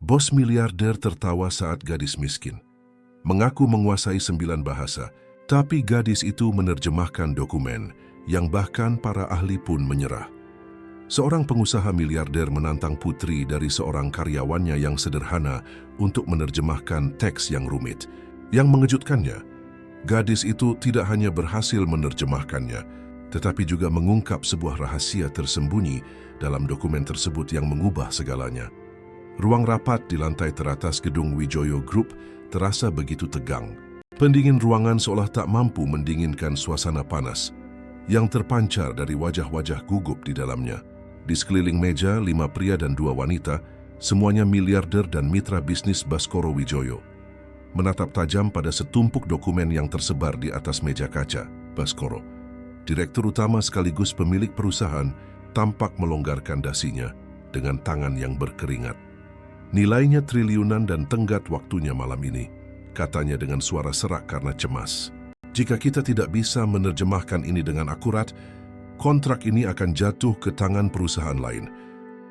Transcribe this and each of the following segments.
Bos miliarder tertawa saat gadis miskin. Mengaku menguasai 9 bahasa, tapi gadis itu menerjemahkan dokumen yang bahkan para ahli pun menyerah. Seorang pengusaha miliarder menantang putri dari seorang karyawannya yang sederhana untuk menerjemahkan teks yang rumit. Yang mengejutkannya, gadis itu tidak hanya berhasil menerjemahkannya, tetapi juga mengungkap sebuah rahasia tersembunyi dalam dokumen tersebut yang mengubah segalanya. Ruang rapat di lantai teratas gedung Wijoyo Group terasa begitu tegang. Pendingin ruangan seolah tak mampu mendinginkan suasana panas yang terpancar dari wajah-wajah gugup di dalamnya. Di sekeliling meja, 5 pria dan 2 wanita, semuanya miliarder dan mitra bisnis Baskoro Wijoyo, menatap tajam pada setumpuk dokumen yang tersebar di atas meja kaca. Baskoro, direktur utama sekaligus pemilik perusahaan, tampak melonggarkan dasinya dengan tangan yang berkeringat. Nilainya triliunan dan tenggat waktunya malam ini, katanya dengan suara serak karena cemas. Jika kita tidak bisa menerjemahkan ini dengan akurat, kontrak ini akan jatuh ke tangan perusahaan lain.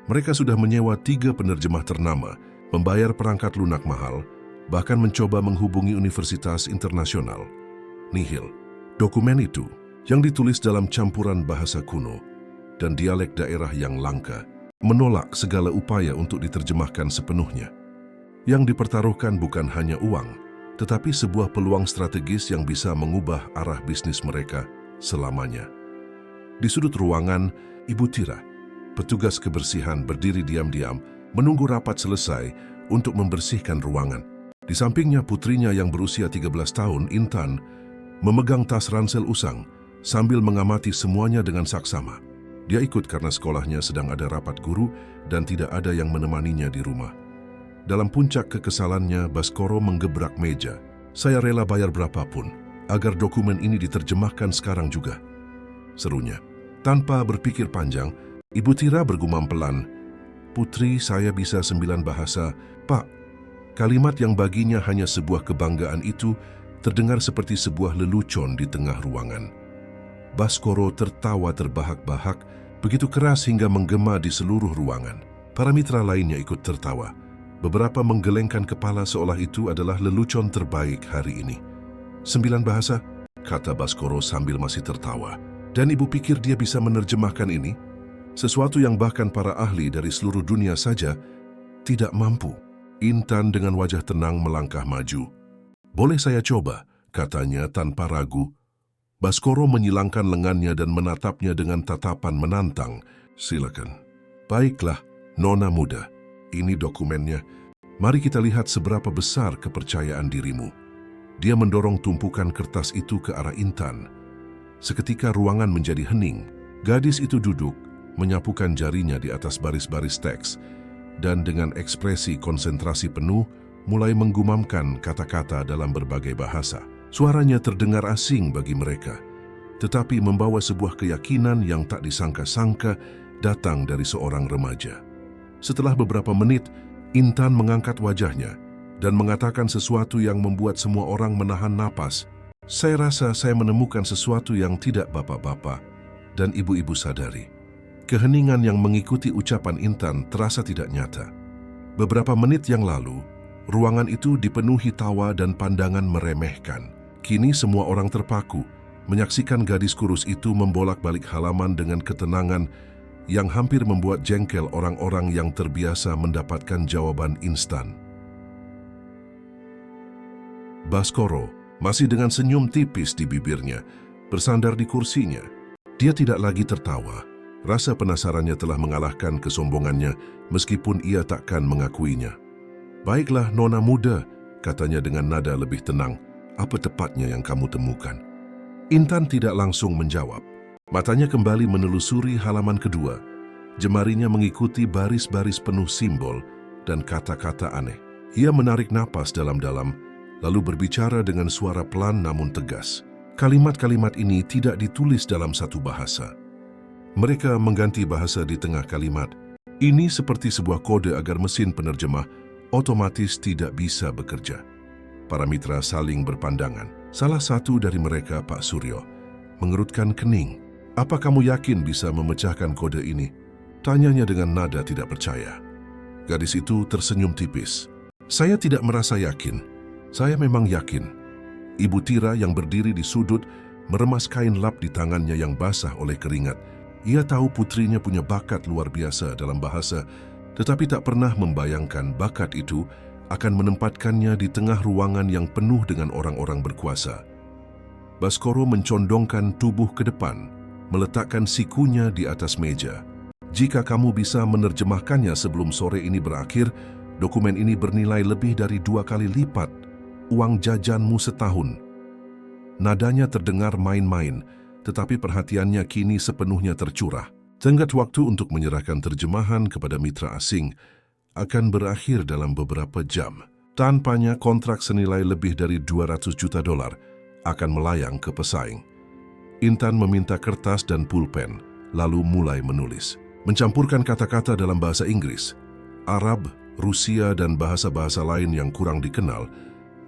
Mereka sudah menyewa 3 penerjemah ternama, membayar perangkat lunak mahal, bahkan mencoba menghubungi universitas internasional. Nihil, dokumen itu yang ditulis dalam campuran bahasa kuno dan dialek daerah yang langka, menolak segala upaya untuk diterjemahkan sepenuhnya. Yang dipertaruhkan bukan hanya uang, tetapi sebuah peluang strategis yang bisa mengubah arah bisnis mereka selamanya. Di sudut ruangan, Ibu Tira, petugas kebersihan, berdiri diam-diam menunggu rapat selesai untuk membersihkan ruangan. Di sampingnya putrinya yang berusia 13 tahun, Intan, memegang tas ransel usang sambil mengamati semuanya dengan saksama. Dia ikut karena sekolahnya sedang ada rapat guru dan tidak ada yang menemaninya di rumah. Dalam puncak kekesalannya, Baskoro menggebrak meja. "Saya rela bayar berapapun agar dokumen ini diterjemahkan sekarang juga," serunya. Tanpa berpikir panjang, Ibu Tira bergumam pelan, "Putri saya bisa 9 bahasa, Pak." Kalimat yang baginya hanya sebuah kebanggaan itu terdengar seperti sebuah lelucon di tengah ruangan. Baskoro tertawa terbahak-bahak, begitu keras hingga menggema di seluruh ruangan. Para mitra lainnya ikut tertawa. Beberapa menggelengkan kepala seolah itu adalah lelucon terbaik hari ini. 9 bahasa, kata Baskoro sambil masih tertawa. Dan ibu pikir dia bisa menerjemahkan ini? Sesuatu yang bahkan para ahli dari seluruh dunia saja tidak mampu. Intan dengan wajah tenang melangkah maju. "Boleh saya coba?" katanya tanpa ragu. Baskoro menyilangkan lengannya dan menatapnya dengan tatapan menantang. "Silakan." "Baiklah, Nona muda. Ini dokumennya. Mari kita lihat seberapa besar kepercayaan dirimu." Dia mendorong tumpukan kertas itu ke arah Intan. Seketika ruangan menjadi hening. Gadis itu duduk, menyapukan jarinya di atas baris-baris teks, dan dengan ekspresi konsentrasi penuh, mulai menggumamkan kata-kata dalam berbagai bahasa. Suaranya terdengar asing bagi mereka, tetapi membawa sebuah keyakinan yang tak disangka-sangka datang dari seorang remaja. Setelah beberapa menit, Intan mengangkat wajahnya dan mengatakan sesuatu yang membuat semua orang menahan napas. "Saya rasa saya menemukan sesuatu yang tidak bapak-bapak dan ibu-ibu sadari." Keheningan yang mengikuti ucapan Intan terasa tidak nyata. Beberapa menit yang lalu, ruangan itu dipenuhi tawa dan pandangan meremehkan. Kini semua orang terpaku, menyaksikan gadis kurus itu membolak-balik halaman dengan ketenangan yang hampir membuat jengkel orang-orang yang terbiasa mendapatkan jawaban instan. Baskoro, masih dengan senyum tipis di bibirnya, bersandar di kursinya. Dia tidak lagi tertawa. Rasa penasarannya telah mengalahkan kesombongannya meskipun ia takkan mengakuinya. "Baiklah, Nona muda," katanya dengan nada lebih tenang. "Apa tepatnya yang kamu temukan?" Intan tidak langsung menjawab. Matanya kembali menelusuri halaman kedua. Jemarinya mengikuti baris-baris penuh simbol dan kata-kata aneh. Ia menarik napas dalam-dalam, lalu berbicara dengan suara pelan namun tegas. Kalimat-kalimat ini tidak ditulis dalam satu bahasa. Mereka mengganti bahasa di tengah kalimat. Ini seperti sebuah kode agar mesin penerjemah otomatis tidak bisa bekerja. Para mitra saling berpandangan. Salah satu dari mereka, Pak Suryo, mengerutkan kening. "Apa kamu yakin bisa memecahkan kode ini?" Tanyanya dengan nada tidak percaya. Gadis itu tersenyum tipis. Saya tidak merasa yakin. Saya memang yakin. Ibu Tira yang berdiri di sudut meremas kain lap di tangannya yang basah oleh keringat. Ia tahu putrinya punya bakat luar biasa dalam bahasa, tetapi tak pernah membayangkan bakat itu akan menempatkannya di tengah ruangan yang penuh dengan orang-orang berkuasa. Baskoro mencondongkan tubuh ke depan, meletakkan sikunya di atas meja. Jika kamu bisa menerjemahkannya sebelum sore ini berakhir, dokumen ini bernilai lebih dari 2 kali lipat uang jajanmu setahun. Nadanya terdengar main-main, tetapi perhatiannya kini sepenuhnya tercurah. Tenggat waktu untuk menyerahkan terjemahan kepada mitra asing akan berakhir dalam beberapa jam. Tanpanya kontrak senilai lebih dari 200 juta dolar akan melayang ke pesaing. Intan meminta kertas dan pulpen, lalu mulai menulis. Mencampurkan kata-kata dalam bahasa Inggris, Arab, Rusia, dan bahasa-bahasa lain yang kurang dikenal,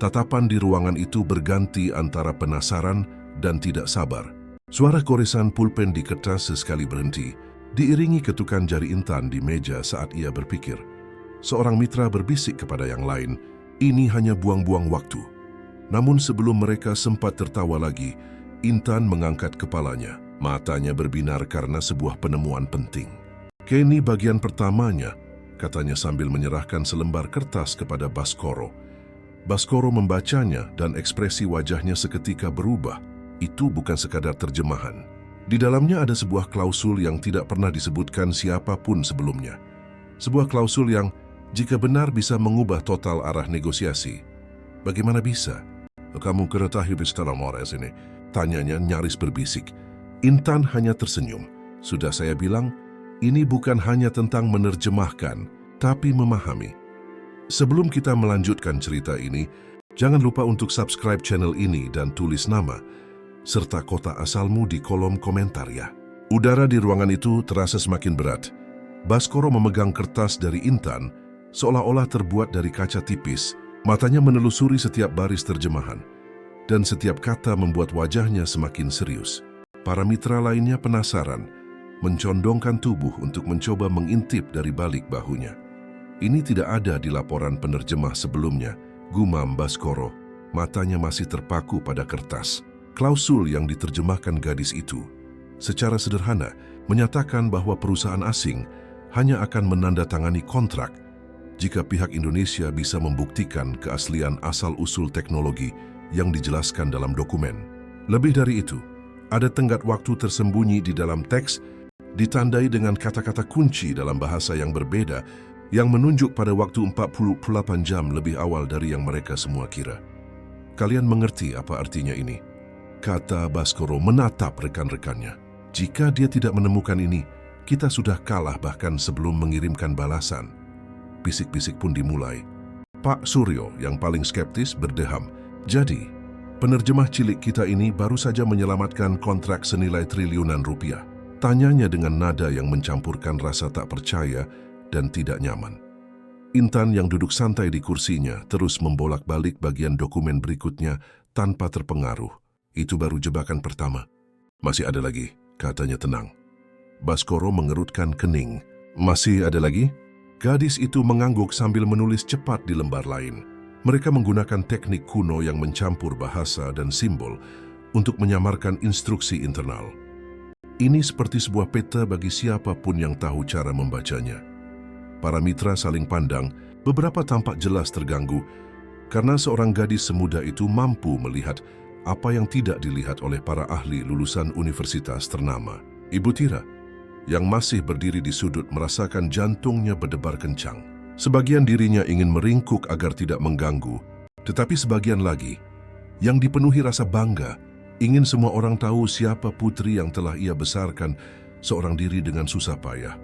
tatapan di ruangan itu berganti antara penasaran dan tidak sabar. Suara goresan pulpen di kertas sesekali berhenti, diiringi ketukan jari Intan di meja saat ia berpikir. Seorang mitra berbisik kepada yang lain, ini hanya buang-buang waktu. Namun sebelum mereka sempat tertawa lagi, Intan mengangkat kepalanya. Matanya berbinar karena sebuah penemuan penting. Ini bagian pertamanya, katanya sambil menyerahkan selembar kertas kepada Baskoro. Baskoro membacanya dan ekspresi wajahnya seketika berubah. Itu bukan sekadar terjemahan. Di dalamnya ada sebuah klausul yang tidak pernah disebutkan siapapun sebelumnya. Sebuah klausul yang, jika benar, bisa mengubah total arah negosiasi. Bagaimana bisa? Kamu ketahui setelah Mores ini? Tanyanya nyaris berbisik. Intan hanya tersenyum. Sudah saya bilang, ini bukan hanya tentang menerjemahkan, tapi memahami. Sebelum kita melanjutkan cerita ini, jangan lupa untuk subscribe channel ini dan tulis nama, serta kota asalmu di kolom komentar ya. Udara di ruangan itu terasa semakin berat. Baskoro memegang kertas dari Intan, seolah-olah terbuat dari kaca tipis. Matanya menelusuri setiap baris terjemahan, dan setiap kata membuat wajahnya semakin serius. Para mitra lainnya penasaran, mencondongkan tubuh untuk mencoba mengintip dari balik bahunya. Ini tidak ada di laporan penerjemah sebelumnya, gumam Baskoro. Matanya masih terpaku pada kertas. Klausul yang diterjemahkan gadis itu, secara sederhana, menyatakan bahwa perusahaan asing hanya akan menandatangani kontrak jika pihak Indonesia bisa membuktikan keaslian asal-usul teknologi yang dijelaskan dalam dokumen. Lebih dari itu, ada tenggat waktu tersembunyi di dalam teks, ditandai dengan kata-kata kunci dalam bahasa yang berbeda, yang menunjuk pada waktu 48 jam lebih awal dari yang mereka semua kira. Kalian mengerti apa artinya ini? Kata Baskoro menatap rekan-rekannya. Jika dia tidak menemukan ini, kita sudah kalah bahkan sebelum mengirimkan balasan. Bisik-bisik pun dimulai. Pak Suryo yang paling skeptis berdeham. Jadi, penerjemah cilik kita ini baru saja menyelamatkan kontrak senilai triliunan rupiah. Tanyanya dengan nada yang mencampurkan rasa tak percaya dan tidak nyaman. Intan yang duduk santai di kursinya terus membolak-balik bagian dokumen berikutnya tanpa terpengaruh. Itu baru jebakan pertama. Masih ada lagi, katanya tenang. Baskoro mengerutkan kening. Masih ada lagi? Gadis itu mengangguk sambil menulis cepat di lembar lain. Mereka menggunakan teknik kuno yang mencampur bahasa dan simbol untuk menyamarkan instruksi internal. Ini seperti sebuah peta bagi siapapun yang tahu cara membacanya. Para mitra saling pandang, beberapa tampak jelas terganggu, karena seorang gadis semuda itu mampu melihat apa yang tidak dilihat oleh para ahli lulusan universitas ternama. Ibu Tira, yang masih berdiri di sudut, merasakan jantungnya berdebar kencang. Sebagian dirinya ingin meringkuk agar tidak mengganggu, tetapi sebagian lagi, yang dipenuhi rasa bangga, ingin semua orang tahu siapa putri yang telah ia besarkan seorang diri dengan susah payah.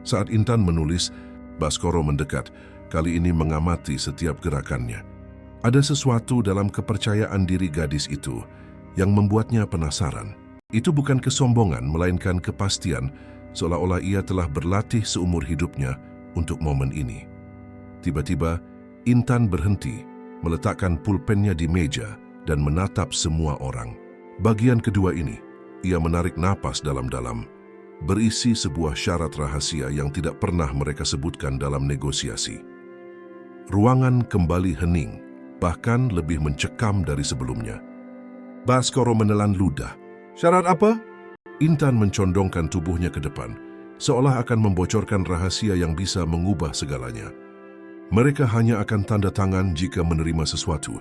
Saat Intan menulis, Baskoro mendekat, kali ini mengamati setiap gerakannya. Ada sesuatu dalam kepercayaan diri gadis itu yang membuatnya penasaran. Itu bukan kesombongan, melainkan kepastian, seolah-olah ia telah berlatih seumur hidupnya untuk momen ini. Tiba-tiba, Intan berhenti, meletakkan pulpennya di meja dan menatap semua orang. Bagian kedua ini, ia menarik napas dalam-dalam. berisi sebuah syarat rahasia yang tidak pernah mereka sebutkan dalam negosiasi. Ruangan kembali hening, bahkan lebih mencekam dari sebelumnya. Baskoro menelan ludah. "Syarat apa?" Intan mencondongkan tubuhnya ke depan, seolah akan membocorkan rahasia yang bisa mengubah segalanya. "Mereka hanya akan tanda tangan jika menerima sesuatu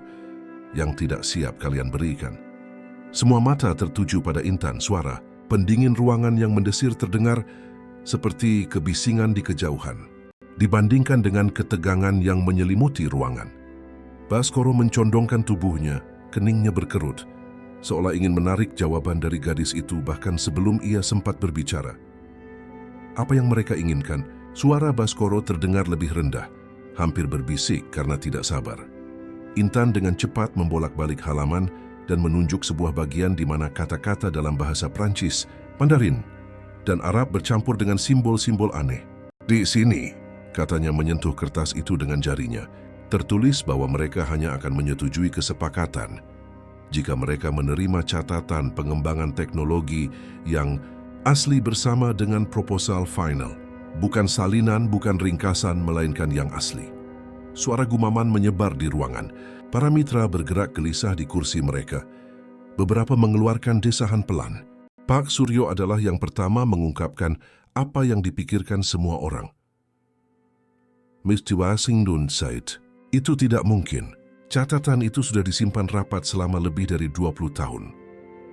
yang tidak siap kalian berikan." Semua mata tertuju pada Intan. Suara pendingin ruangan yang mendesir terdengar seperti kebisingan di kejauhan, dibandingkan dengan ketegangan yang menyelimuti ruangan. Baskoro mencondongkan tubuhnya, keningnya berkerut, seolah ingin menarik jawaban dari gadis itu bahkan sebelum ia sempat berbicara. Apa yang mereka inginkan? Suara Baskoro terdengar lebih rendah, hampir berbisik karena tidak sabar. Intan dengan cepat membolak-balik halaman dan menunjuk sebuah bagian di mana kata-kata dalam bahasa Prancis, Mandarin, dan Arab bercampur dengan simbol-simbol aneh. "Di sini," katanya menyentuh kertas itu dengan jarinya, tertulis bahwa mereka hanya akan menyetujui kesepakatan jika mereka menerima catatan pengembangan teknologi yang asli bersama dengan proposal final. Bukan salinan, bukan ringkasan, melainkan yang asli. Suara gumaman menyebar di ruangan. Para mitra bergerak gelisah di kursi mereka. Beberapa mengeluarkan desahan pelan. Pak Suryo adalah yang pertama mengungkapkan apa yang dipikirkan semua orang. "Mr. Wasingdon Said, itu tidak mungkin. Catatan itu sudah disimpan rapat selama lebih dari 20 tahun.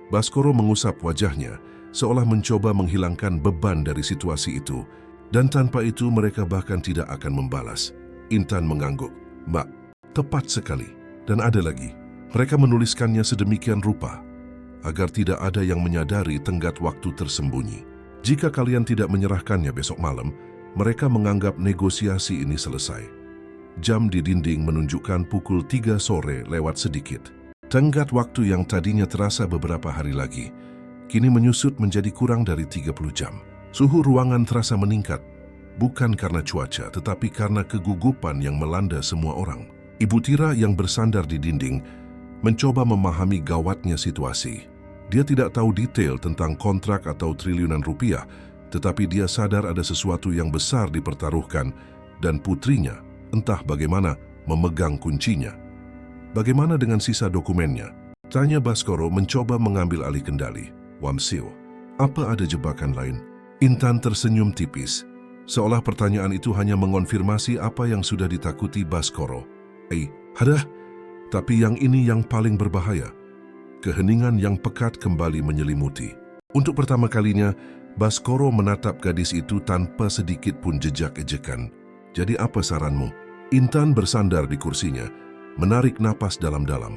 Baskoro mengusap wajahnya, seolah mencoba menghilangkan beban dari situasi itu, dan tanpa itu mereka bahkan tidak akan membalas. Intan mengangguk. "Mbak, tepat sekali. Dan ada lagi, mereka menuliskannya sedemikian rupa, agar tidak ada yang menyadari tenggat waktu tersembunyi. Jika kalian tidak menyerahkannya besok malam, mereka menganggap negosiasi ini selesai." Jam di dinding menunjukkan pukul 3 sore lewat sedikit. Tenggat waktu yang tadinya terasa beberapa hari lagi, kini menyusut menjadi kurang dari 30 jam. Suhu ruangan terasa meningkat, bukan karena cuaca, tetapi karena kegugupan yang melanda semua orang. Ibu Tira yang bersandar di dinding mencoba memahami gawatnya situasi. Dia tidak tahu detail tentang kontrak atau triliunan rupiah, tetapi dia sadar ada sesuatu yang besar dipertaruhkan dan putrinya, entah bagaimana, memegang kuncinya. "Bagaimana dengan sisa dokumennya?" tanya Baskoro mencoba mengambil alih kendali. "Wamsil, apa ada jebakan lain?" Intan tersenyum tipis, seolah pertanyaan itu hanya mengonfirmasi apa yang sudah ditakuti Baskoro. Ada, tapi yang ini yang paling berbahaya." Keheningan yang pekat kembali menyelimuti. Untuk pertama kalinya, Baskoro menatap gadis itu tanpa sedikit pun jejak ejekan. "Jadi apa saranmu?" Intan bersandar di kursinya, menarik napas dalam-dalam,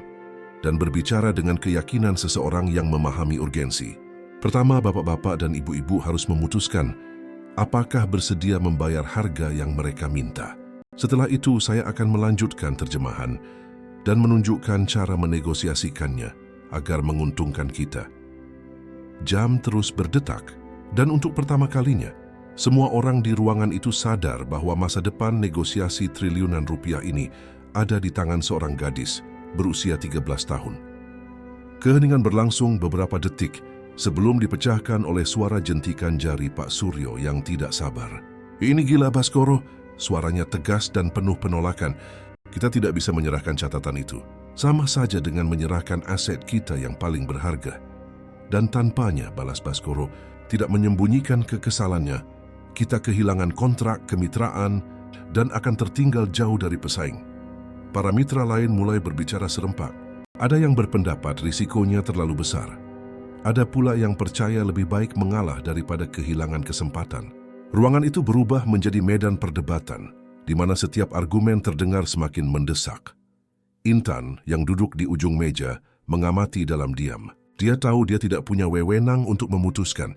dan berbicara dengan keyakinan seseorang yang memahami urgensi. "Pertama, bapak-bapak dan ibu-ibu harus memutuskan apakah bersedia membayar harga yang mereka minta. Setelah itu, saya akan melanjutkan terjemahan dan menunjukkan cara menegosiasikannya agar menguntungkan kita." Jam terus berdetak, dan untuk pertama kalinya, semua orang di ruangan itu sadar bahwa masa depan negosiasi triliunan rupiah ini ada di tangan seorang gadis berusia 13 tahun. Keheningan berlangsung beberapa detik sebelum dipecahkan oleh suara jentikan jari Pak Suryo yang tidak sabar. "Ini gila, Baskoro." Suaranya tegas dan penuh penolakan. "Kita tidak bisa menyerahkan catatan itu. Sama saja dengan menyerahkan aset kita yang paling berharga." "Dan tanpanya," balas Baskoro, "tidak menyembunyikan kekesalannya, kita kehilangan kontrak kemitraan dan akan tertinggal jauh dari pesaing." Para mitra lain mulai berbicara serempak. Ada yang berpendapat risikonya terlalu besar. Ada pula yang percaya lebih baik mengalah daripada kehilangan kesempatan. Ruangan itu berubah menjadi medan perdebatan, di mana setiap argumen terdengar semakin mendesak. Intan, yang duduk di ujung meja, mengamati dalam diam. Dia tahu dia tidak punya wewenang untuk memutuskan,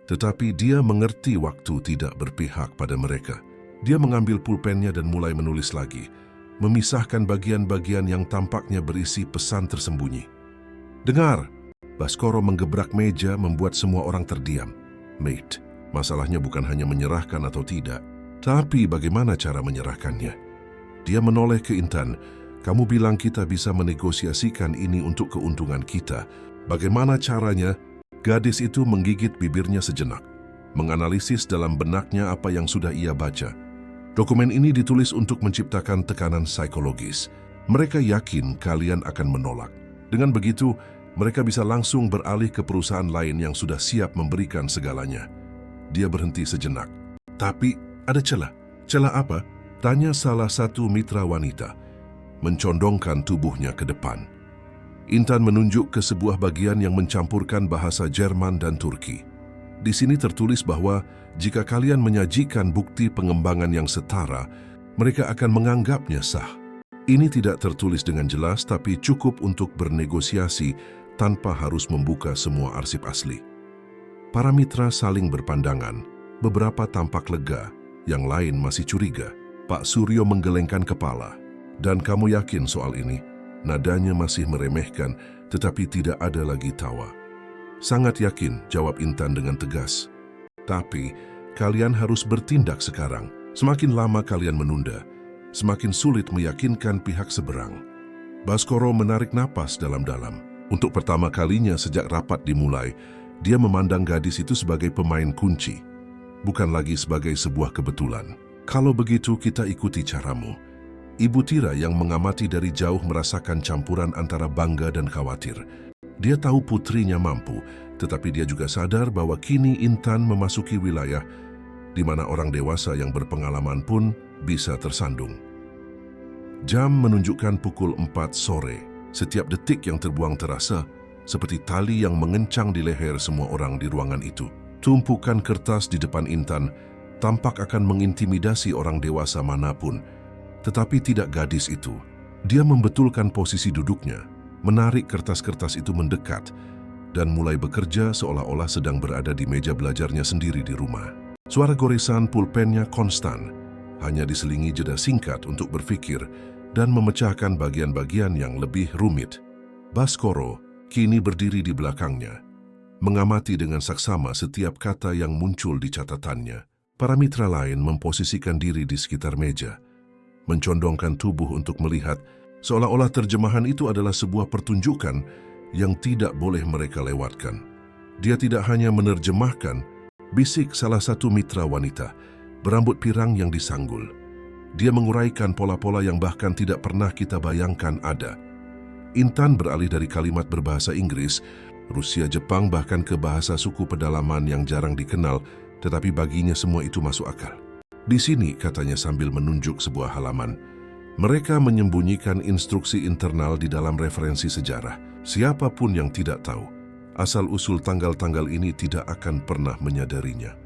tetapi dia mengerti waktu tidak berpihak pada mereka. Dia mengambil pulpennya dan mulai menulis lagi, memisahkan bagian-bagian yang tampaknya berisi pesan tersembunyi. "Dengar!" Baskoro menggebrak meja membuat semua orang terdiam. "Mate, masalahnya bukan hanya menyerahkan atau tidak, tapi bagaimana cara menyerahkannya." Dia menoleh ke Intan. "Kamu bilang kita bisa menegosiasikan ini untuk keuntungan kita. Bagaimana caranya?" Gadis itu menggigit bibirnya sejenak. menganalisis dalam benaknya apa yang sudah ia baca. Dokumen ini ditulis untuk menciptakan tekanan psikologis. Mereka yakin kalian akan menolak. Dengan begitu, mereka bisa langsung beralih ke perusahaan lain yang sudah siap memberikan segalanya. Dia berhenti sejenak. Tapi ada celah. Celah apa? Tanya salah satu mitra wanita, mencondongkan tubuhnya ke depan. Intan menunjuk ke sebuah bagian yang mencampurkan bahasa Jerman dan Turki. Di sini tertulis bahwa jika kalian menyajikan bukti pengembangan yang setara, mereka akan menganggapnya sah. Ini tidak tertulis dengan jelas, tapi cukup untuk bernegosiasi tanpa harus membuka semua arsip asli. Para mitra saling berpandangan. Beberapa tampak lega, yang lain masih curiga. Pak Suryo menggelengkan kepala. Dan kamu yakin soal ini? Nadanya masih meremehkan, tetapi tidak ada lagi tawa. Sangat yakin, jawab Intan dengan tegas. Tapi, kalian harus bertindak sekarang. Semakin lama kalian menunda, semakin sulit meyakinkan pihak seberang. Baskoro menarik napas dalam-dalam. Untuk pertama kalinya sejak rapat dimulai, dia memandang gadis itu sebagai pemain kunci, bukan lagi sebagai sebuah kebetulan. Kalau begitu kita ikuti caramu. Ibu Tira yang mengamati dari jauh merasakan campuran antara bangga dan khawatir. Dia tahu putrinya mampu, tetapi dia juga sadar bahwa kini Intan memasuki wilayah di mana orang dewasa yang berpengalaman pun bisa tersandung. Jam menunjukkan pukul 4 sore. Setiap detik yang terbuang terasa seperti tali yang mengencang di leher semua orang di ruangan itu. Tumpukan kertas di depan Intan tampak akan mengintimidasi orang dewasa manapun, tetapi tidak gadis itu. Dia membetulkan posisi duduknya, menarik kertas-kertas itu mendekat, dan mulai bekerja seolah-olah sedang berada di meja belajarnya sendiri di rumah. Suara goresan pulpennya konstan, hanya diselingi jeda singkat untuk berpikir dan memecahkan bagian-bagian yang lebih rumit. Baskoro kini berdiri di belakangnya, mengamati dengan saksama setiap kata yang muncul di catatannya. Para mitra lain memposisikan diri di sekitar meja, mencondongkan tubuh untuk melihat, seolah-olah terjemahan itu adalah sebuah pertunjukan yang tidak boleh mereka lewatkan. Dia tidak hanya menerjemahkan, bisik salah satu mitra wanita, berambut pirang yang disanggul. Dia menguraikan pola-pola yang bahkan tidak pernah kita bayangkan ada. Intan beralih dari kalimat berbahasa Inggris, Rusia, Jepang, bahkan ke bahasa suku pedalaman yang jarang dikenal, tetapi baginya semua itu masuk akal. Di sini, katanya sambil menunjuk sebuah halaman, mereka menyembunyikan instruksi internal di dalam referensi sejarah. Siapapun yang tidak tahu, asal-usul tanggal-tanggal ini tidak akan pernah menyadarinya.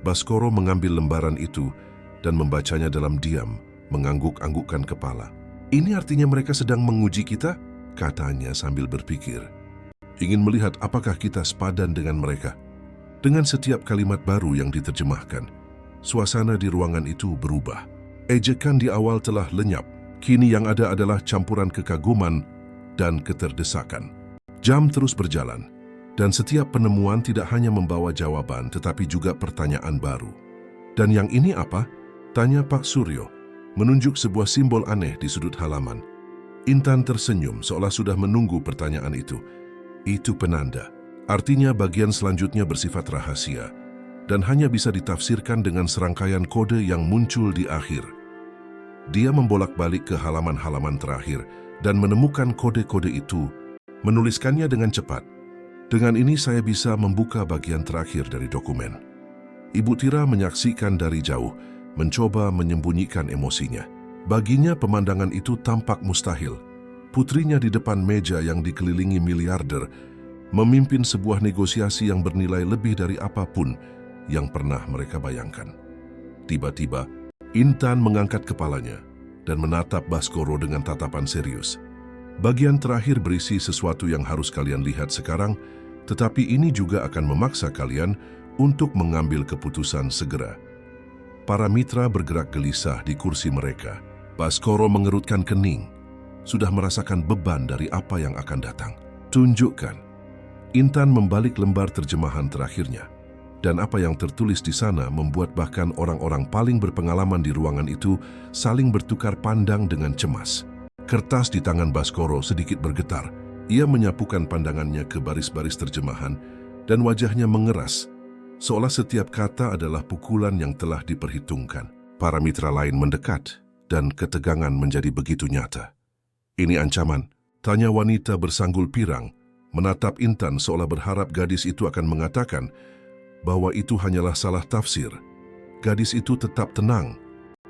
Baskoro mengambil lembaran itu dan membacanya dalam diam, mengangguk-anggukkan kepala. Ini artinya mereka sedang menguji kita, katanya sambil berpikir. Ingin melihat apakah kita sepadan dengan mereka. Dengan setiap kalimat baru yang diterjemahkan, suasana di ruangan itu berubah. Ejekan di awal telah lenyap, kini yang ada adalah campuran kekaguman dan keterdesakan. Jam terus berjalan, dan setiap penemuan tidak hanya membawa jawaban, tetapi juga pertanyaan baru. Dan yang ini apa? Tanya Pak Suryo, menunjuk sebuah simbol aneh di sudut halaman. Intan tersenyum seolah sudah menunggu pertanyaan itu. Itu penanda. Artinya bagian selanjutnya bersifat rahasia dan hanya bisa ditafsirkan dengan serangkaian kode yang muncul di akhir. Dia membolak-balik ke halaman-halaman terakhir dan menemukan kode-kode itu, menuliskannya dengan cepat. Dengan ini saya bisa membuka bagian terakhir dari dokumen. Ibu Tira menyaksikan dari jauh, mencoba menyembunyikan emosinya. Baginya pemandangan itu tampak mustahil. Putrinya di depan meja yang dikelilingi miliarder, memimpin sebuah negosiasi yang bernilai lebih dari apapun yang pernah mereka bayangkan. Tiba-tiba, Intan mengangkat kepalanya dan menatap Baskoro dengan tatapan serius. Bagian terakhir berisi sesuatu yang harus kalian lihat sekarang, tetapi ini juga akan memaksa kalian untuk mengambil keputusan segera. Para mitra bergerak gelisah di kursi mereka. Baskoro mengerutkan kening, sudah merasakan beban dari apa yang akan datang. Tunjukkan. Intan membalik lembar terjemahan terakhirnya. Dan apa yang tertulis di sana membuat bahkan orang-orang paling berpengalaman di ruangan itu saling bertukar pandang dengan cemas. Kertas di tangan Baskoro sedikit bergetar. Ia menyapukan pandangannya ke baris-baris terjemahan dan wajahnya mengeras. seolah setiap kata adalah pukulan yang telah diperhitungkan. Para mitra lain mendekat, dan ketegangan menjadi begitu nyata. "Ini ancaman," tanya wanita bersanggul pirang, menatap Intan seolah berharap gadis itu akan mengatakan bahwa itu hanyalah salah tafsir. Gadis itu tetap tenang.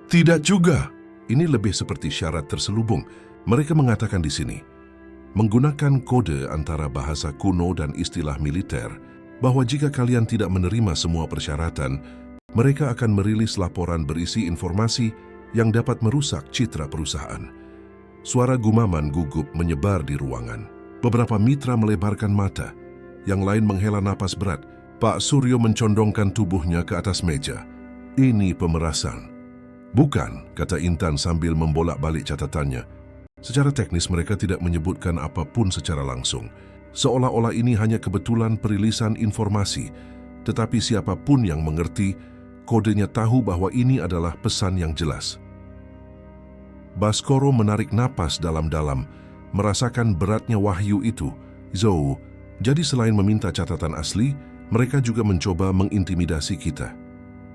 "Tidak juga." Ini lebih seperti syarat terselubung. Mereka mengatakan di sini, menggunakan kode antara bahasa kuno dan istilah militer, bahwa jika kalian tidak menerima semua persyaratan, mereka akan merilis laporan berisi informasi yang dapat merusak citra perusahaan. Suara gumaman gugup menyebar di ruangan. Beberapa mitra melebarkan mata, yang lain menghela napas berat. Pak Suryo mencondongkan tubuhnya ke atas meja. "Ini pemerasan." "Bukan," kata Intan sambil membolak-balik catatannya. Secara teknis mereka tidak menyebutkan apapun secara langsung. Seolah-olah ini hanya kebetulan perilisan informasi. Tetapi siapapun yang mengerti, kodenya tahu bahwa ini adalah pesan yang jelas. Baskoro menarik napas dalam-dalam, merasakan beratnya wahyu itu. "Zhou, jadi selain meminta catatan asli, mereka juga mencoba mengintimidasi kita."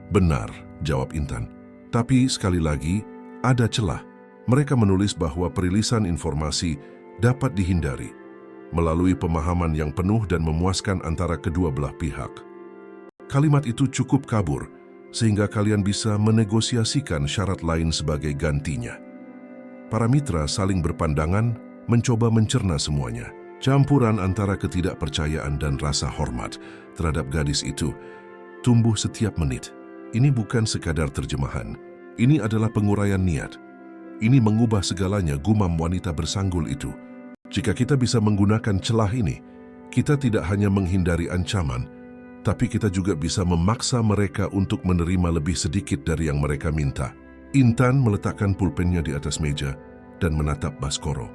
"Benar," jawab Intan. "Tapi sekali lagi, ada celah. Mereka menulis bahwa perilisan informasi dapat dihindari melalui pemahaman yang penuh dan memuaskan antara kedua belah pihak. Kalimat itu cukup kabur, sehingga kalian bisa menegosiasikan syarat lain sebagai gantinya." Para mitra saling berpandangan, mencoba mencerna semuanya. Campuran antara ketidakpercayaan dan rasa hormat terhadap gadis itu tumbuh setiap menit. Ini bukan sekadar terjemahan. Ini adalah penguraian niat. Ini mengubah segalanya, gumam wanita bersanggul itu. Jika kita bisa menggunakan celah ini, kita tidak hanya menghindari ancaman, tapi kita juga bisa memaksa mereka untuk menerima lebih sedikit dari yang mereka minta. Intan meletakkan pulpennya di atas meja dan menatap Baskoro.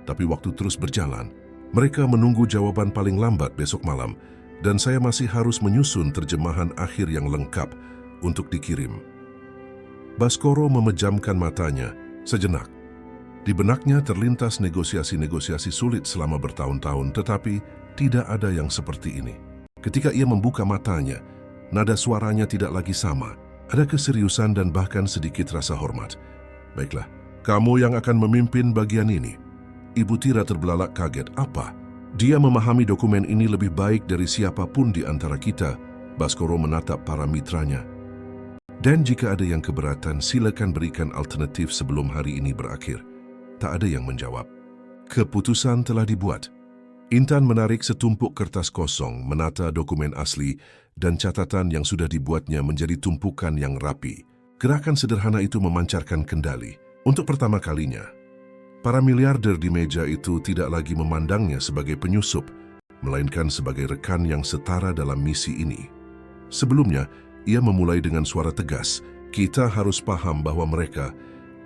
Tapi waktu terus berjalan. Mereka menunggu jawaban paling lambat besok malam, dan saya masih harus menyusun terjemahan akhir yang lengkap untuk dikirim. Baskoro memejamkan matanya sejenak. Di benaknya terlintas negosiasi-negosiasi sulit selama bertahun-tahun, tetapi tidak ada yang seperti ini. Ketika ia membuka matanya, nada suaranya tidak lagi sama. Ada keseriusan dan bahkan sedikit rasa hormat. "Baiklah, kamu yang akan memimpin bagian ini." Ibu Tira terbelalak kaget. "Apa?" "Dia memahami dokumen ini lebih baik dari siapapun di antara kita." Baskoro menatap para mitranya. "Dan jika ada yang keberatan, silakan berikan alternatif sebelum hari ini berakhir." Tak ada yang menjawab. Keputusan telah dibuat. Intan menarik setumpuk kertas kosong, menata dokumen asli, dan catatan yang sudah dibuatnya menjadi tumpukan yang rapi. Gerakan sederhana itu memancarkan kendali. Untuk pertama kalinya, para miliarder di meja itu tidak lagi memandangnya sebagai penyusup, melainkan sebagai rekan yang setara dalam misi ini. Sebelumnya, ia memulai dengan suara tegas, "Kita harus paham bahwa mereka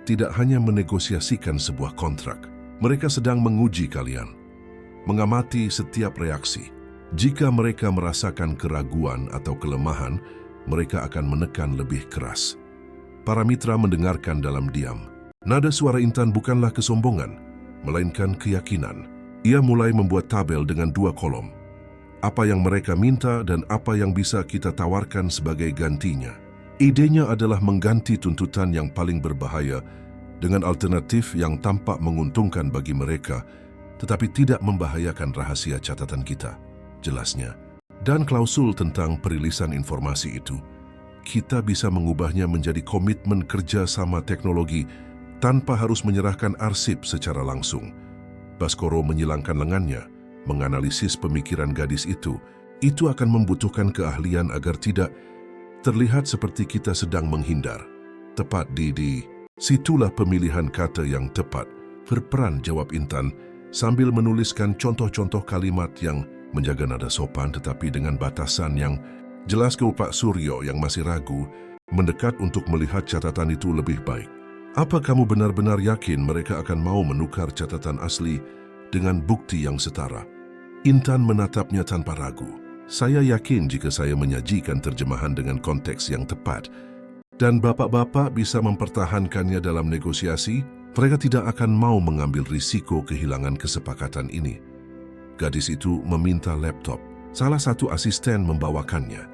tidak hanya menegosiasikan sebuah kontrak. Mereka sedang menguji kalian, mengamati setiap reaksi. Jika mereka merasakan keraguan atau kelemahan, mereka akan menekan lebih keras." Para mitra mendengarkan dalam diam. Nada suara Intan bukanlah kesombongan, melainkan keyakinan. Ia mulai membuat tabel dengan 2 kolom. Apa yang mereka minta dan apa yang bisa kita tawarkan sebagai gantinya. Idenya adalah mengganti tuntutan yang paling berbahaya dengan alternatif yang tampak menguntungkan bagi mereka, tetapi tidak membahayakan rahasia catatan kita, jelasnya. Dan klausul tentang perilisan informasi itu, kita bisa mengubahnya menjadi komitmen kerja sama teknologi tanpa harus menyerahkan arsip secara langsung. Baskoro menyilangkan lengannya, menganalisis pemikiran gadis itu. Itu akan membutuhkan keahlian agar tidak terlihat seperti kita sedang menghindar. Tepat di situlah pemilihan kata yang tepat. "Berperan," jawab Intan, sambil menuliskan contoh-contoh kalimat yang menjaga nada sopan tetapi dengan batasan yang jelas. Ke Pak Suryo yang masih ragu, mendekat untuk melihat catatan itu lebih baik. "Apa kamu benar-benar yakin mereka akan mau menukar catatan asli dengan bukti yang setara?" Intan menatapnya tanpa ragu. "Saya yakin jika saya menyajikan terjemahan dengan konteks yang tepat dan bapak-bapak bisa mempertahankannya dalam negosiasi, mereka tidak akan mau mengambil risiko kehilangan kesepakatan ini." Gadis itu meminta laptop. Salah satu asisten membawakannya.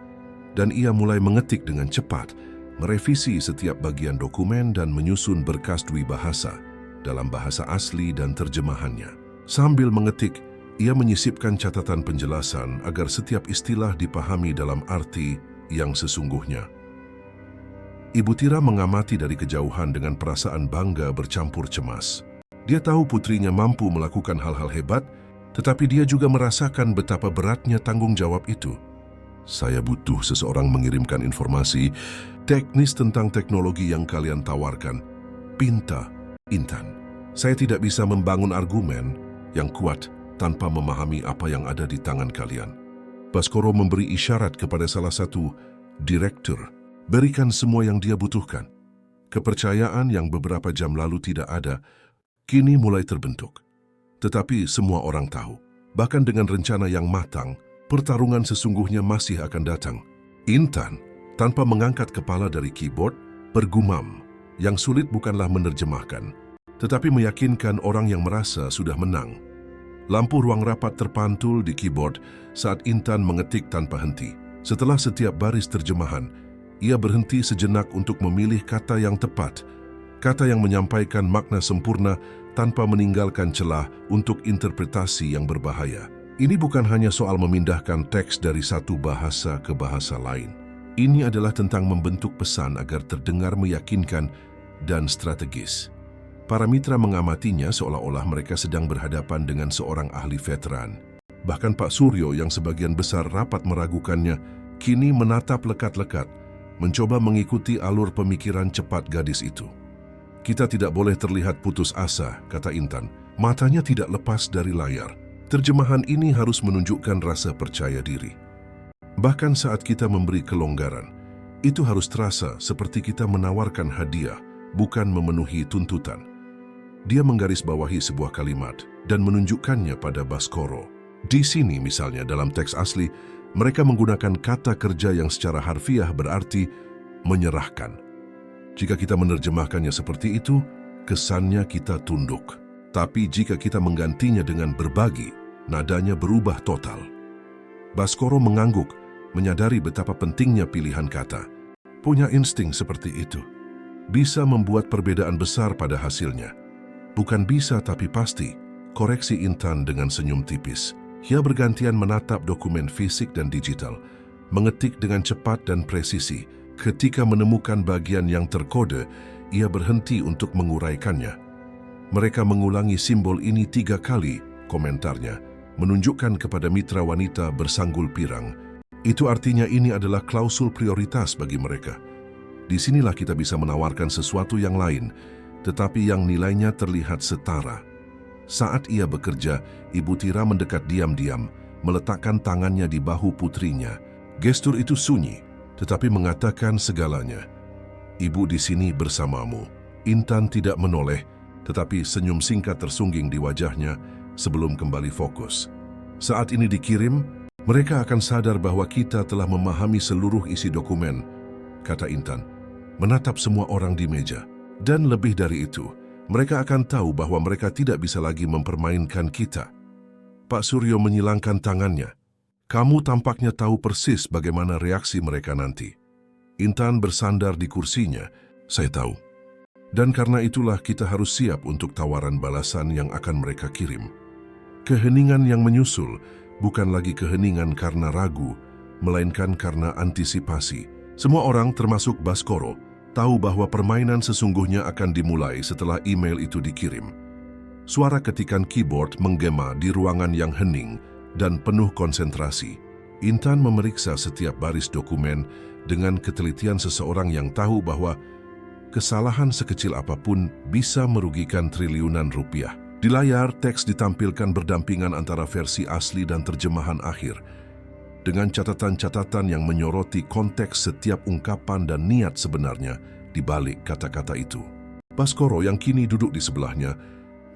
dan ia mulai mengetik dengan cepat, merevisi setiap bagian dokumen dan menyusun berkas dwibahasa dalam bahasa asli dan terjemahannya. Sambil mengetik, ia menyisipkan catatan penjelasan agar setiap istilah dipahami dalam arti yang sesungguhnya. Ibu Tira mengamati dari kejauhan dengan perasaan bangga bercampur cemas. Dia tahu putrinya mampu melakukan hal-hal hebat, tetapi dia juga merasakan betapa beratnya tanggung jawab itu. Saya butuh seseorang mengirimkan informasi teknis tentang teknologi yang kalian tawarkan. Pinta, Intan. Saya tidak bisa membangun argumen yang kuat tanpa memahami apa yang ada di tangan kalian. Baskoro memberi isyarat kepada salah satu direktur. Berikan semua yang dia butuhkan. Kepercayaan yang beberapa jam lalu tidak ada, kini mulai terbentuk. Tetapi semua orang tahu, bahkan dengan rencana yang matang, pertarungan sesungguhnya masih akan datang. Intan, tanpa mengangkat kepala dari keyboard, bergumam. Yang sulit bukanlah menerjemahkan, tetapi meyakinkan orang yang merasa sudah menang. Lampu ruang rapat terpantul di keyboard saat Intan mengetik tanpa henti. Setelah setiap baris terjemahan, ia berhenti sejenak untuk memilih kata yang tepat, kata yang menyampaikan makna sempurna tanpa meninggalkan celah untuk interpretasi yang berbahaya. Ini bukan hanya soal memindahkan teks dari satu bahasa ke bahasa lain. Ini adalah tentang membentuk pesan agar terdengar meyakinkan dan strategis. Para mitra mengamatinya seolah-olah mereka sedang berhadapan dengan seorang ahli veteran. Bahkan Pak Suryo yang sebagian besar rapat meragukannya, kini menatap lekat-lekat, mencoba mengikuti alur pemikiran cepat gadis itu. Kita tidak boleh terlihat putus asa, kata Intan. Matanya tidak lepas dari layar. Terjemahan ini harus menunjukkan rasa percaya diri. Bahkan saat kita memberi kelonggaran, itu harus terasa seperti kita menawarkan hadiah, bukan memenuhi tuntutan. Dia menggarisbawahi sebuah kalimat dan menunjukkannya pada Baskoro. Di sini misalnya dalam teks asli, mereka menggunakan kata kerja yang secara harfiah berarti menyerahkan. Jika kita menerjemahkannya seperti itu, kesannya kita tunduk. Tapi jika kita menggantinya dengan berbagi, nadanya berubah total. Baskoro mengangguk, menyadari betapa pentingnya pilihan kata. Punya insting seperti itu. Bisa membuat perbedaan besar pada hasilnya. Bukan bisa tapi pasti, koreksi Intan dengan senyum tipis. Ia bergantian menatap dokumen fisik dan digital, mengetik dengan cepat dan presisi. Ketika menemukan bagian yang terkode, ia berhenti untuk menguraikannya. Mereka mengulangi simbol ini 3 kali, komentarnya, menunjukkan kepada mitra wanita bersanggul pirang. Itu artinya ini adalah klausul prioritas bagi mereka. Disinilah kita bisa menawarkan sesuatu yang lain, tetapi yang nilainya terlihat setara. Saat ia bekerja, Ibu Tira mendekat diam-diam, meletakkan tangannya di bahu putrinya. Gestur itu sunyi, tetapi mengatakan segalanya. Ibu di sini bersamamu. Intan tidak menoleh, tetapi senyum singkat tersungging di wajahnya sebelum kembali fokus. Saat ini dikirim, mereka akan sadar bahwa kita telah memahami seluruh isi dokumen, kata Intan, menatap semua orang di meja. Dan lebih dari itu, mereka akan tahu bahwa mereka tidak bisa lagi mempermainkan kita. Pak Suryo menyilangkan tangannya. Kamu tampaknya tahu persis bagaimana reaksi mereka nanti. Intan bersandar di kursinya. Saya tahu. Dan karena itulah kita harus siap untuk tawaran balasan yang akan mereka kirim. Keheningan yang menyusul bukan lagi keheningan karena ragu, melainkan karena antisipasi. Semua orang termasuk Baskoro tahu bahwa permainan sesungguhnya akan dimulai setelah email itu dikirim. Suara ketikan keyboard menggema di ruangan yang hening dan penuh konsentrasi. Intan memeriksa setiap baris dokumen dengan ketelitian seseorang yang tahu bahwa kesalahan sekecil apapun bisa merugikan triliunan rupiah. Di layar, teks ditampilkan berdampingan antara versi asli dan terjemahan akhir, dengan catatan-catatan yang menyoroti konteks setiap ungkapan dan niat sebenarnya di balik kata-kata itu. Baskoro yang kini duduk di sebelahnya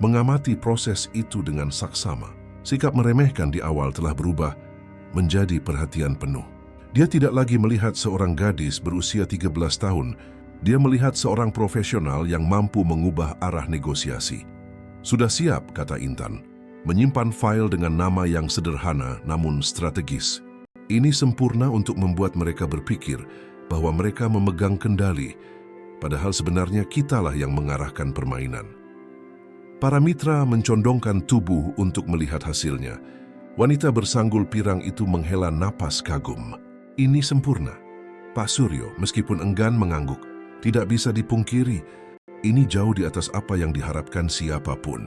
mengamati proses itu dengan saksama. Sikap meremehkan di awal telah berubah menjadi perhatian penuh. Dia tidak lagi melihat seorang gadis berusia 13 tahun, dia melihat seorang profesional yang mampu mengubah arah negosiasi. Sudah siap, kata Intan, menyimpan file dengan nama yang sederhana namun strategis. Ini sempurna untuk membuat mereka berpikir bahwa mereka memegang kendali, padahal sebenarnya kitalah yang mengarahkan permainan. Para mitra mencondongkan tubuh untuk melihat hasilnya. Wanita bersanggul pirang itu menghela napas kagum. Ini sempurna. Pak Suryo, meskipun enggan mengangguk, tidak bisa dipungkiri. Ini jauh di atas apa yang diharapkan siapapun.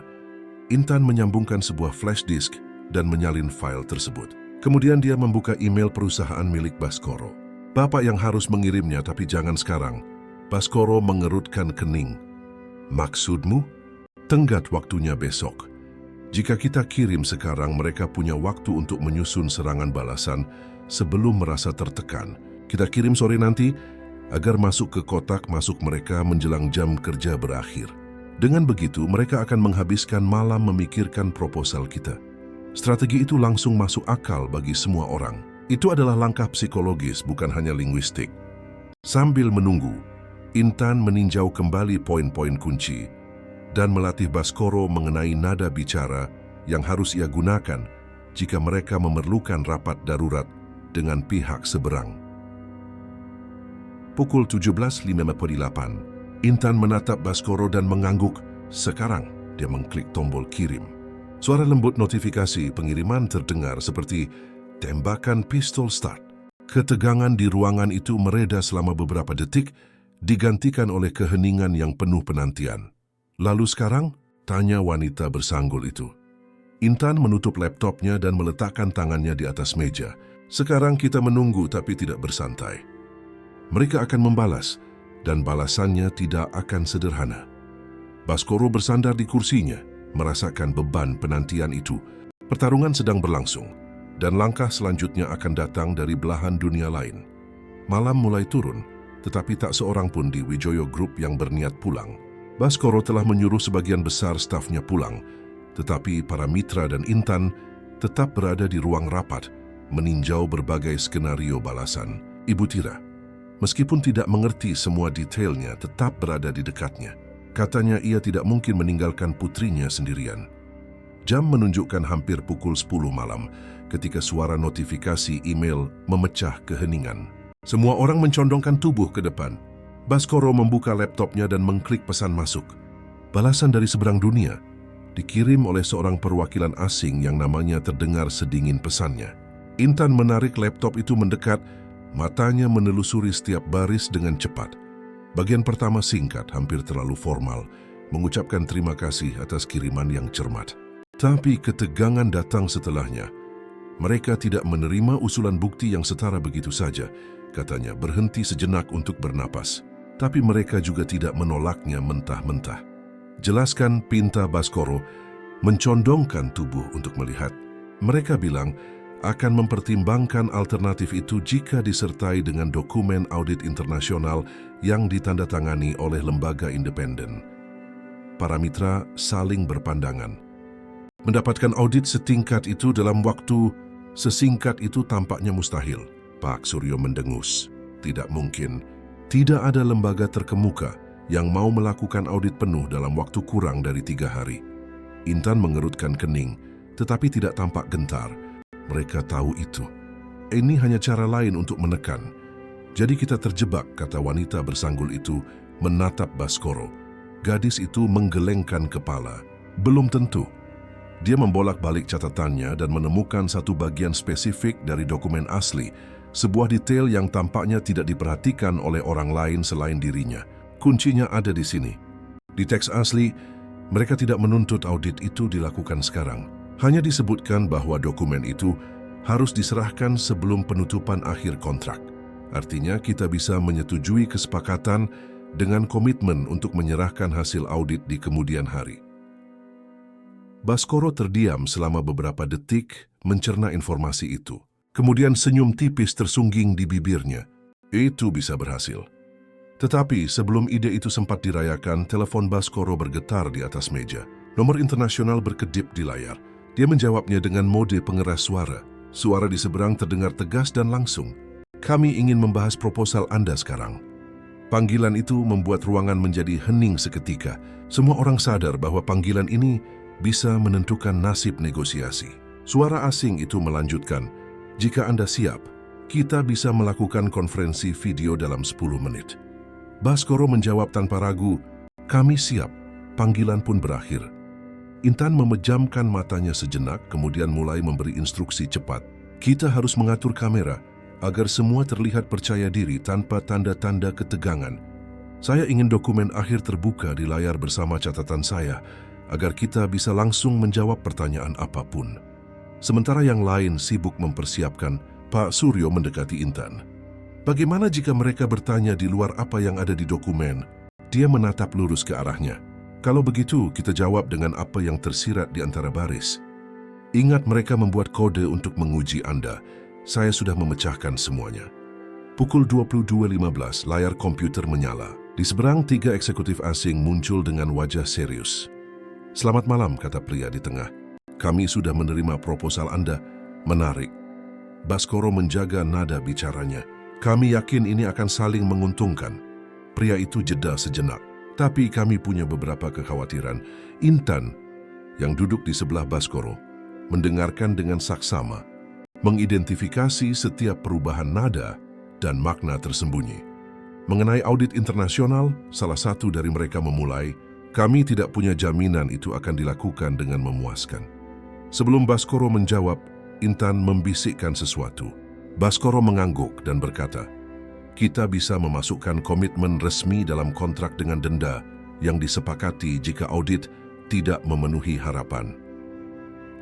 Intan menyambungkan sebuah flash disk dan menyalin file tersebut. Kemudian dia membuka email perusahaan milik Baskoro. Bapak yang harus mengirimnya, tapi jangan sekarang. Baskoro mengerutkan kening. Maksudmu? Tenggat waktunya besok. Jika kita kirim sekarang, mereka punya waktu untuk menyusun serangan balasan sebelum merasa tertekan. Kita kirim sore nanti agar masuk ke kotak masuk mereka menjelang jam kerja berakhir. Dengan begitu, mereka akan menghabiskan malam memikirkan proposal kita. Strategi itu langsung masuk akal bagi semua orang. Itu adalah langkah psikologis, bukan hanya linguistik. Sambil menunggu, Intan meninjau kembali poin-poin kunci dan melatih Baskoro mengenai nada bicara yang harus ia gunakan jika mereka memerlukan rapat darurat dengan pihak seberang. Pukul 17.58, Intan menatap Baskoro dan mengangguk. Sekarang, dia mengklik tombol kirim. Suara lembut notifikasi pengiriman terdengar seperti tembakan pistol start. Ketegangan di ruangan itu mereda selama beberapa detik, digantikan oleh keheningan yang penuh penantian. Lalu sekarang? Tanya wanita bersanggul itu. Intan menutup laptopnya dan meletakkan tangannya di atas meja. Sekarang kita menunggu tapi tidak bersantai. Mereka akan membalas, dan balasannya tidak akan sederhana. Baskoro bersandar di kursinya, merasakan beban penantian itu. Pertarungan sedang berlangsung, dan langkah selanjutnya akan datang dari belahan dunia lain. Malam mulai turun, tetapi tak seorang pun di Wijoyo Group yang berniat pulang. Baskoro telah menyuruh sebagian besar stafnya pulang, tetapi para mitra dan Intan tetap berada di ruang rapat, meninjau berbagai skenario balasan. Ibu Tira, meskipun tidak mengerti semua detailnya, tetap berada di dekatnya. Katanya ia tidak mungkin meninggalkan putrinya sendirian. Jam menunjukkan hampir pukul 10 malam ketika suara notifikasi email memecah keheningan. Semua orang mencondongkan tubuh ke depan. Baskoro membuka laptopnya dan mengklik pesan masuk. Balasan dari seberang dunia, dikirim oleh seorang perwakilan asing yang namanya terdengar sedingin pesannya. Intan menarik laptop itu mendekat, matanya menelusuri setiap baris dengan cepat. Bagian pertama singkat, hampir terlalu formal, mengucapkan terima kasih atas kiriman yang cermat. Tapi ketegangan datang setelahnya. Mereka tidak menerima usulan bukti yang setara begitu saja, katanya, berhenti sejenak untuk bernapas. Tapi mereka juga tidak menolaknya mentah-mentah. Jelaskan, pinta Baskoro, mencondongkan tubuh untuk melihat. Mereka bilang akan mempertimbangkan alternatif itu jika disertai dengan dokumen audit internasional yang ditandatangani oleh lembaga independen. Para mitra saling berpandangan. Mendapatkan audit setingkat itu dalam waktu sesingkat itu tampaknya mustahil. Pak Suryo mendengus. Tidak mungkin. Tidak ada lembaga terkemuka yang mau melakukan audit penuh dalam waktu kurang dari 3 hari. Intan mengerutkan kening, tetapi tidak tampak gentar. Mereka tahu itu. Ini hanya cara lain untuk menekan. Jadi kita terjebak, kata wanita bersanggul itu, menatap Baskoro. Gadis itu menggelengkan kepala. Belum tentu. Dia membolak-balik catatannya dan menemukan satu bagian spesifik dari dokumen asli, sebuah detail yang tampaknya tidak diperhatikan oleh orang lain selain dirinya. Kuncinya ada di sini. Di teks asli, mereka tidak menuntut audit itu dilakukan sekarang. Hanya disebutkan bahwa dokumen itu harus diserahkan sebelum penutupan akhir kontrak. Artinya kita bisa menyetujui kesepakatan dengan komitmen untuk menyerahkan hasil audit di kemudian hari. Baskoro terdiam selama beberapa detik mencerna informasi itu. Kemudian senyum tipis tersungging di bibirnya. Itu bisa berhasil. Tetapi sebelum ide itu sempat dirayakan, telepon Baskoro bergetar di atas meja. Nomor internasional berkedip di layar. Dia menjawabnya dengan mode pengeras suara. Suara di seberang terdengar tegas dan langsung. Kami ingin membahas proposal Anda sekarang. Panggilan itu membuat ruangan menjadi hening seketika. Semua orang sadar bahwa panggilan ini bisa menentukan nasib negosiasi. Suara asing itu melanjutkan, Jika Anda siap, kita bisa melakukan konferensi video dalam 10 menit. Baskoro menjawab tanpa ragu, kami siap. Panggilan pun berakhir. Intan memejamkan matanya sejenak, kemudian mulai memberi instruksi cepat. Kita harus mengatur kamera agar semua terlihat percaya diri tanpa tanda-tanda ketegangan. Saya ingin dokumen akhir terbuka di layar bersama catatan saya, agar kita bisa langsung menjawab pertanyaan apapun. Sementara yang lain sibuk mempersiapkan, Pak Suryo mendekati Intan. Bagaimana jika mereka bertanya di luar apa yang ada di dokumen? Dia menatap lurus ke arahnya. Kalau begitu, kita jawab dengan apa yang tersirat di antara baris. Ingat, mereka membuat kode untuk menguji Anda. Saya sudah memecahkan semuanya. Pukul 22.15, layar komputer menyala. Di seberang 3 eksekutif asing muncul dengan wajah serius. Selamat malam, kata pria di tengah. Kami sudah menerima proposal Anda. Menarik. Baskoro menjaga nada bicaranya. Kami yakin ini akan saling menguntungkan. Pria itu jeda sejenak. Tapi kami punya beberapa kekhawatiran. Intan, yang duduk di sebelah Baskoro, mendengarkan dengan saksama, mengidentifikasi setiap perubahan nada dan makna tersembunyi. Mengenai audit internasional, salah satu dari mereka memulai, kami tidak punya jaminan itu akan dilakukan dengan memuaskan. Sebelum Baskoro menjawab, Intan membisikkan sesuatu. Baskoro mengangguk dan berkata, kita bisa memasukkan komitmen resmi dalam kontrak dengan denda yang disepakati jika audit tidak memenuhi harapan.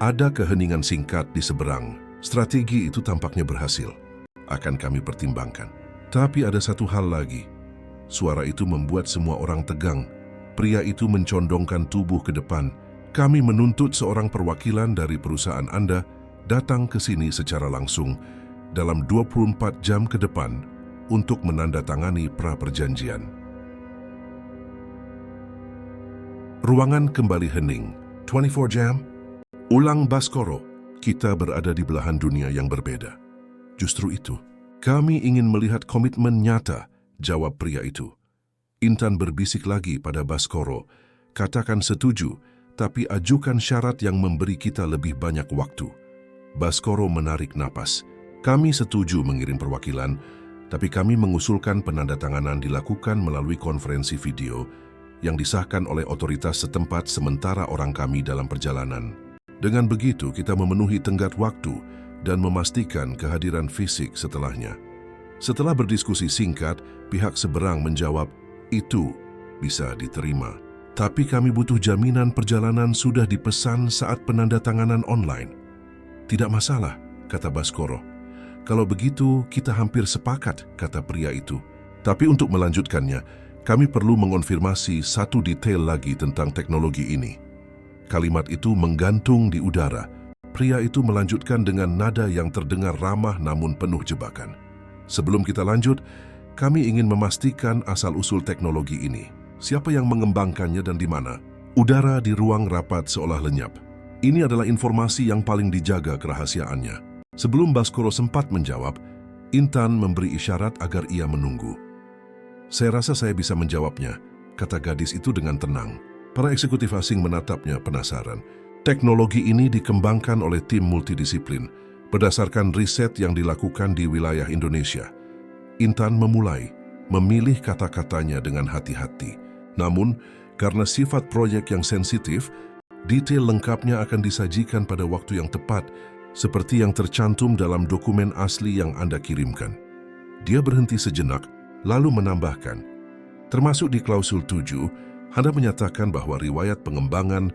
Ada keheningan singkat di seberang. Strategi itu tampaknya berhasil. Akan kami pertimbangkan. Tapi ada satu hal lagi. Suara itu membuat semua orang tegang. Pria itu mencondongkan tubuh ke depan. Kami menuntut seorang perwakilan dari perusahaan Anda datang ke sini secara langsung dalam 24 jam ke depan untuk menandatangani pra-perjanjian. Ruangan kembali hening. 24 jam? Ulang Baskoro, kita berada di belahan dunia yang berbeda. Justru itu, kami ingin melihat komitmen nyata, jawab pria itu. Intan berbisik lagi pada Baskoro, katakan setuju, tapi ajukan syarat yang memberi kita lebih banyak waktu. Baskoro menarik napas. Kami setuju mengirim perwakilan, tapi kami mengusulkan penandatanganan dilakukan melalui konferensi video yang disahkan oleh otoritas setempat sementara orang kami dalam perjalanan. Dengan begitu, kita memenuhi tenggat waktu dan memastikan kehadiran fisik setelahnya. Setelah berdiskusi singkat, pihak seberang menjawab, itu bisa diterima. Tapi kami butuh jaminan perjalanan sudah dipesan saat penandatanganan online. Tidak masalah, kata Baskoro. Kalau begitu, kita hampir sepakat, kata pria itu. Tapi untuk melanjutkannya, kami perlu mengonfirmasi satu detail lagi tentang teknologi ini. Kalimat itu menggantung di udara. Pria itu melanjutkan dengan nada yang terdengar ramah namun penuh jebakan. Sebelum kita lanjut, kami ingin memastikan asal-usul teknologi ini. Siapa yang mengembangkannya dan di mana? Udara di ruang rapat seolah lenyap. Ini adalah informasi yang paling dijaga kerahasiaannya. Sebelum Baskoro sempat menjawab, Intan memberi isyarat agar ia menunggu. Saya rasa saya bisa menjawabnya, kata gadis itu dengan tenang. Para eksekutif asing menatapnya penasaran. Teknologi ini dikembangkan oleh tim multidisiplin berdasarkan riset yang dilakukan di wilayah Indonesia. Intan memulai, memilih kata-katanya dengan hati-hati. Namun, karena sifat proyek yang sensitif, detail lengkapnya akan disajikan pada waktu yang tepat, seperti yang tercantum dalam dokumen asli yang Anda kirimkan. Dia berhenti sejenak, lalu menambahkan, termasuk di klausul 7, Anda menyatakan bahwa riwayat pengembangan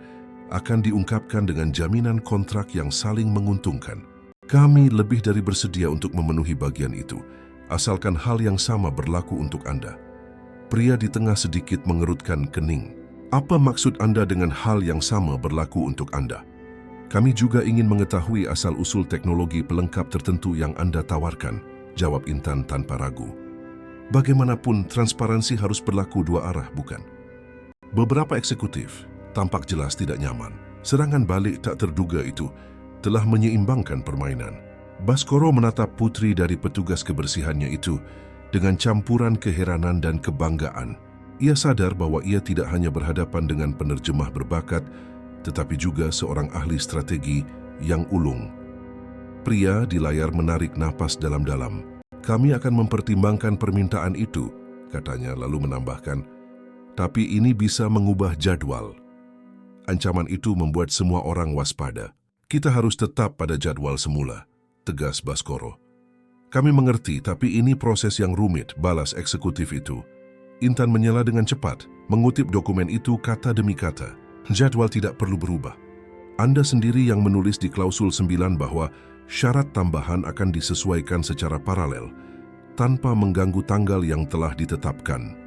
akan diungkapkan dengan jaminan kontrak yang saling menguntungkan. Kami lebih dari bersedia untuk memenuhi bagian itu, asalkan hal yang sama berlaku untuk Anda. Pria di tengah sedikit mengerutkan kening. Apa maksud Anda dengan hal yang sama berlaku untuk Anda? Kami juga ingin mengetahui asal-usul teknologi pelengkap tertentu yang Anda tawarkan, jawab Intan tanpa ragu. Bagaimanapun, transparansi harus berlaku dua arah, bukan? Beberapa eksekutif tampak jelas tidak nyaman. Serangan balik tak terduga itu telah menyeimbangkan permainan. Baskoro menatap putri dari petugas kebersihannya itu dengan campuran keheranan dan kebanggaan. Ia sadar bahwa ia tidak hanya berhadapan dengan penerjemah berbakat, tetapi juga seorang ahli strategi yang ulung. Pria di layar menarik napas dalam-dalam. Kami akan mempertimbangkan permintaan itu, katanya lalu menambahkan, tapi ini bisa mengubah jadwal. Ancaman itu membuat semua orang waspada. Kita harus tetap pada jadwal semula, tegas Baskoro. Kami mengerti, tapi ini proses yang rumit, balas eksekutif itu. Intan menyela dengan cepat, mengutip dokumen itu kata demi kata. Jadwal tidak perlu berubah. Anda sendiri yang menulis di klausul 9 bahwa syarat tambahan akan disesuaikan secara paralel, tanpa mengganggu tanggal yang telah ditetapkan.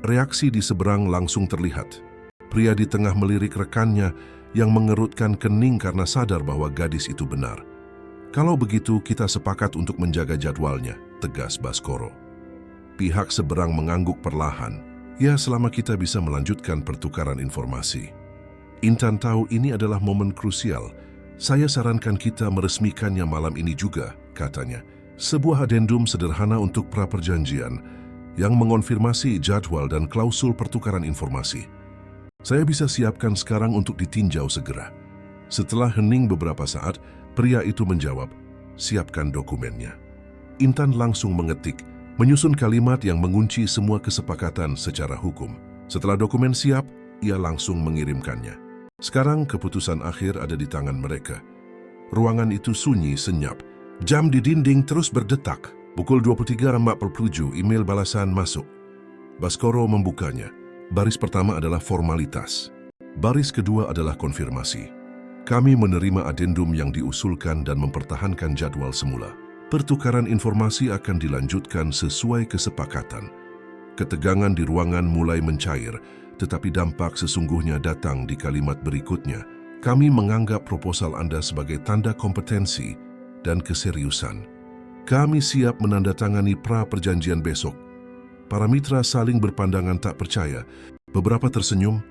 Reaksi di seberang langsung terlihat. Pria di tengah melirik rekannya yang mengerutkan kening karena sadar bahwa gadis itu benar. Kalau begitu, kita sepakat untuk menjaga jadwalnya, tegas Baskoro. Pihak seberang mengangguk perlahan. Ya, selama kita bisa melanjutkan pertukaran informasi. Intan tahu ini adalah momen krusial. Saya sarankan kita meresmikannya malam ini juga, katanya. Sebuah adendum sederhana untuk praperjanjian yang mengonfirmasi jadwal dan klausul pertukaran informasi. Saya bisa siapkan sekarang untuk ditinjau segera. Setelah hening beberapa saat, pria itu menjawab, siapkan dokumennya. Intan langsung mengetik, menyusun kalimat yang mengunci semua kesepakatan secara hukum. Setelah dokumen siap, ia langsung mengirimkannya. Sekarang keputusan akhir ada di tangan mereka. Ruangan itu sunyi senyap. Jam di dinding terus berdetak. Pukul 23.47 email balasan masuk. Baskoro membukanya. Baris pertama adalah formalitas. Baris kedua adalah konfirmasi. Kami menerima adendum yang diusulkan dan mempertahankan jadwal semula. Pertukaran informasi akan dilanjutkan sesuai kesepakatan. Ketegangan di ruangan mulai mencair, tetapi dampak sesungguhnya datang di kalimat berikutnya. Kami menganggap proposal Anda sebagai tanda kompetensi dan keseriusan. Kami siap menandatangani pra-perjanjian besok. Para mitra saling berpandangan tak percaya. Beberapa tersenyum,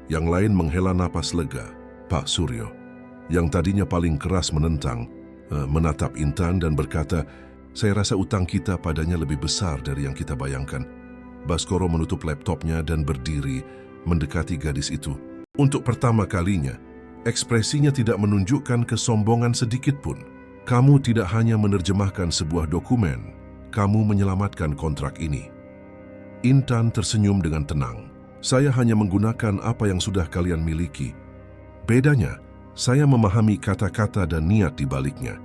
yang lain menghela napas lega. Pak Suryo, yang tadinya paling keras menentang, menatap Intan dan berkata, saya rasa utang kita padanya lebih besar dari yang kita bayangkan. Baskoro menutup laptopnya dan berdiri mendekati gadis itu. Untuk pertama kalinya, ekspresinya tidak menunjukkan kesombongan sedikit pun. Kamu tidak hanya menerjemahkan sebuah dokumen, kamu menyelamatkan kontrak ini. Intan tersenyum dengan tenang. Saya hanya menggunakan apa yang sudah kalian miliki. Bedanya, saya memahami kata-kata dan niat di baliknya.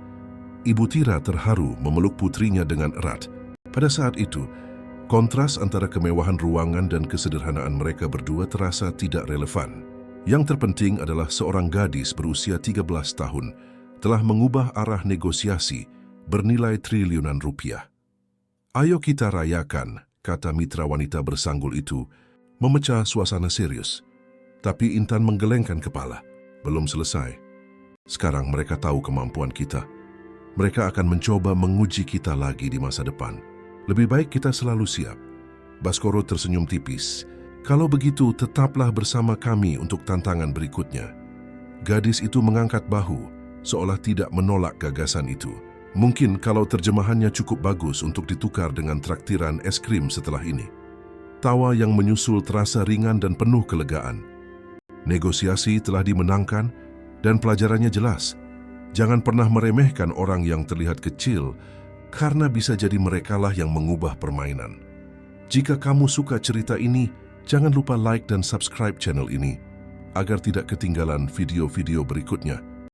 Ibu Tira terharu memeluk putrinya dengan erat. Pada saat itu, kontras antara kemewahan ruangan dan kesederhanaan mereka berdua terasa tidak relevan. Yang terpenting adalah seorang gadis berusia 13 tahun telah mengubah arah negosiasi bernilai triliunan rupiah. Ayo kita rayakan, kata mitra wanita bersanggul itu, memecah suasana serius. Tapi Intan menggelengkan kepala. Belum selesai. Sekarang mereka tahu kemampuan kita. Mereka akan mencoba menguji kita lagi di masa depan. Lebih baik kita selalu siap. Baskoro tersenyum tipis. Kalau begitu, tetaplah bersama kami untuk tantangan berikutnya. Gadis itu mengangkat bahu, seolah tidak menolak gagasan itu. Mungkin kalau terjemahannya cukup bagus untuk ditukar dengan traktiran es krim setelah ini. Tawa yang menyusul terasa ringan dan penuh kelegaan. Negosiasi telah dimenangkan dan pelajarannya jelas. Jangan pernah meremehkan orang yang terlihat kecil, karena bisa jadi merekalah yang mengubah permainan. Jika kamu suka cerita ini, jangan lupa like dan subscribe channel ini agar tidak ketinggalan video-video berikutnya.